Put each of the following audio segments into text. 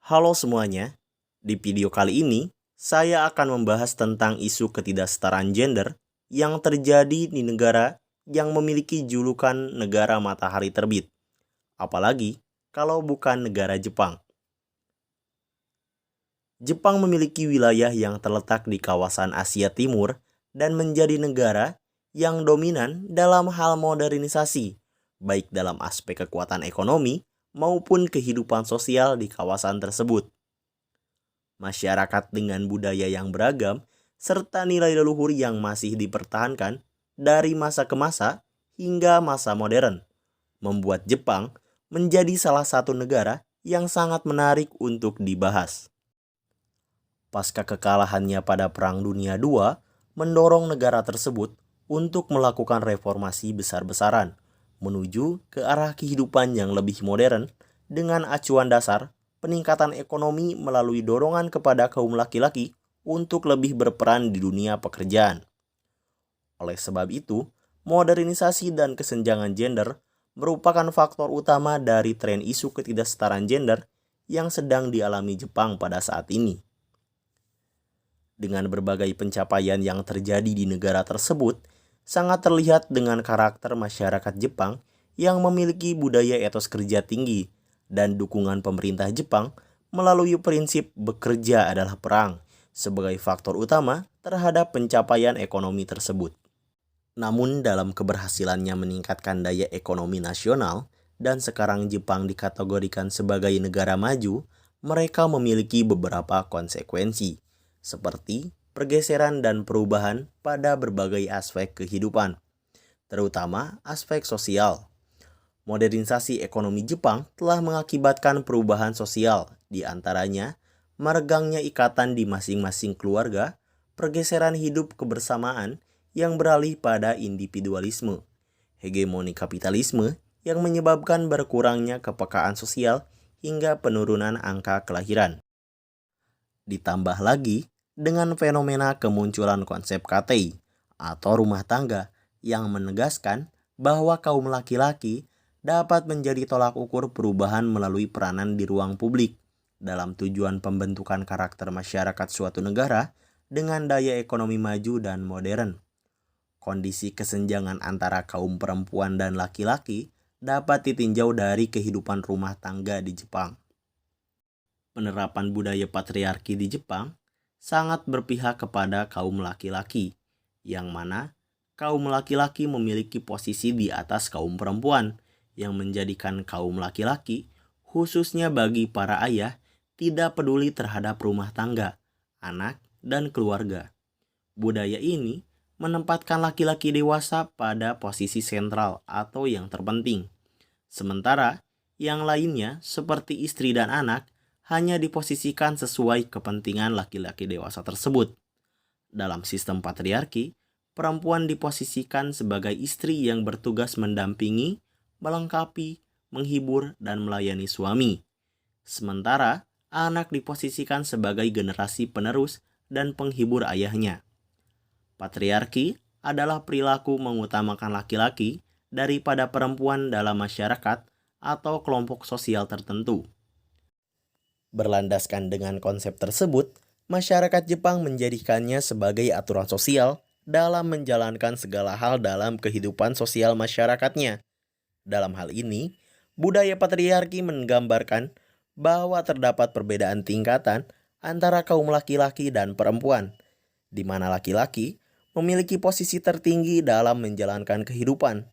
Halo semuanya, di video kali ini saya akan membahas tentang isu ketidaksetaraan gender yang terjadi di negara yang memiliki julukan negara matahari terbit. Apalagi kalau bukan negara Jepang. Jepang memiliki wilayah yang terletak di kawasan Asia Timur dan menjadi negara yang dominan dalam hal modernisasi, baik dalam aspek kekuatan ekonomi maupun kehidupan sosial di kawasan tersebut. Masyarakat dengan budaya yang beragam, serta nilai leluhur yang masih dipertahankan dari masa ke masa hingga masa modern, membuat Jepang menjadi salah satu negara yang sangat menarik untuk dibahas. Pasca kekalahannya pada Perang Dunia II, mendorong negara tersebut untuk melakukan reformasi besar-besaran, menuju ke arah kehidupan yang lebih modern dengan acuan dasar peningkatan ekonomi melalui dorongan kepada kaum laki-laki untuk lebih berperan di dunia pekerjaan. Oleh sebab itu, modernisasi dan kesenjangan gender merupakan faktor utama dari tren isu ketidaksetaraan gender yang sedang dialami Jepang pada saat ini. Dengan berbagai pencapaian yang terjadi di negara tersebut, sangat terlihat dengan karakter masyarakat Jepang yang memiliki budaya etos kerja tinggi dan dukungan pemerintah Jepang melalui prinsip bekerja adalah perang sebagai faktor utama terhadap pencapaian ekonomi tersebut. Namun dalam keberhasilannya meningkatkan daya ekonomi nasional dan sekarang Jepang dikategorikan sebagai negara maju, mereka memiliki beberapa konsekuensi, seperti pergeseran dan perubahan pada berbagai aspek kehidupan, terutama aspek sosial. Modernisasi ekonomi Jepang telah mengakibatkan perubahan sosial, di antaranya meregangnya ikatan di masing-masing keluarga, pergeseran hidup kebersamaan yang beralih pada individualisme, hegemoni kapitalisme yang menyebabkan berkurangnya kepekaan sosial hingga penurunan angka kelahiran. Ditambah lagi dengan fenomena kemunculan konsep KTI atau rumah tangga yang menegaskan bahwa kaum laki-laki dapat menjadi tolak ukur perubahan melalui peranan di ruang publik dalam tujuan pembentukan karakter masyarakat suatu negara dengan daya ekonomi maju dan modern. Kondisi kesenjangan antara kaum perempuan dan laki-laki dapat ditinjau dari kehidupan rumah tangga di Jepang. Penerapan budaya patriarki di Jepang sangat berpihak kepada kaum laki-laki, yang mana kaum laki-laki memiliki posisi di atas kaum perempuan, yang menjadikan kaum laki-laki, khususnya bagi para ayah, tidak peduli terhadap rumah tangga, anak, dan keluarga. Budaya ini menempatkan laki-laki dewasa pada posisi sentral atau yang terpenting, sementara yang lainnya seperti istri dan anak hanya diposisikan sesuai kepentingan laki-laki dewasa tersebut. Dalam sistem patriarki, perempuan diposisikan sebagai istri yang bertugas mendampingi, melengkapi, menghibur, dan melayani suami. Sementara, anak diposisikan sebagai generasi penerus dan penghibur ayahnya. Patriarki adalah perilaku mengutamakan laki-laki daripada perempuan dalam masyarakat atau kelompok sosial tertentu. Berlandaskan dengan konsep tersebut, masyarakat Jepang menjadikannya sebagai aturan sosial dalam menjalankan segala hal dalam kehidupan sosial masyarakatnya. Dalam hal ini, budaya patriarki menggambarkan bahwa terdapat perbedaan tingkatan antara kaum laki-laki dan perempuan, di mana laki-laki memiliki posisi tertinggi dalam menjalankan kehidupan,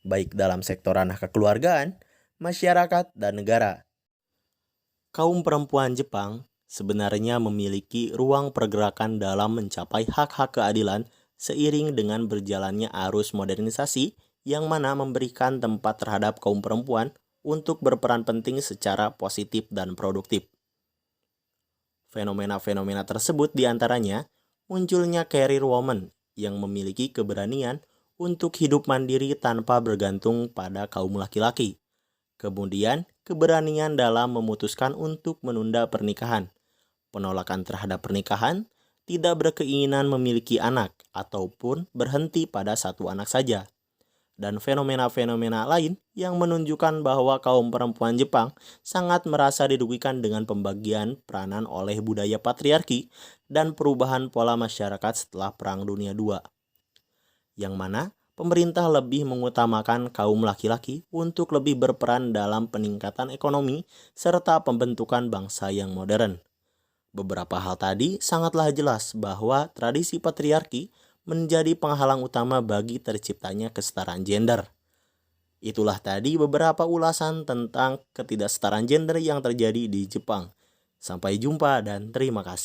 baik dalam sektor ranah kekeluargaan, masyarakat, dan negara. Kaum perempuan Jepang sebenarnya memiliki ruang pergerakan dalam mencapai hak-hak keadilan seiring dengan berjalannya arus modernisasi yang mana memberikan tempat terhadap kaum perempuan untuk berperan penting secara positif dan produktif. Fenomena-fenomena tersebut diantaranya munculnya career woman yang memiliki keberanian untuk hidup mandiri tanpa bergantung pada kaum laki-laki. Kemudian, keberanian dalam memutuskan untuk menunda pernikahan, penolakan terhadap pernikahan, tidak berkeinginan memiliki anak, ataupun berhenti pada satu anak saja. dan fenomena-fenomena lain yang menunjukkan bahwa kaum perempuan Jepang sangat merasa dirugikan dengan pembagian peranan oleh budaya patriarki dan perubahan pola masyarakat setelah Perang Dunia II, yang mana pemerintah lebih mengutamakan kaum laki-laki untuk lebih berperan dalam peningkatan ekonomi serta pembentukan bangsa yang modern. Beberapa hal tadi sangatlah jelas bahwa tradisi patriarki menjadi penghalang utama bagi terciptanya kesetaraan gender. Itulah tadi beberapa ulasan tentang ketidaksetaraan gender yang terjadi di Jepang. Sampai jumpa dan terima kasih.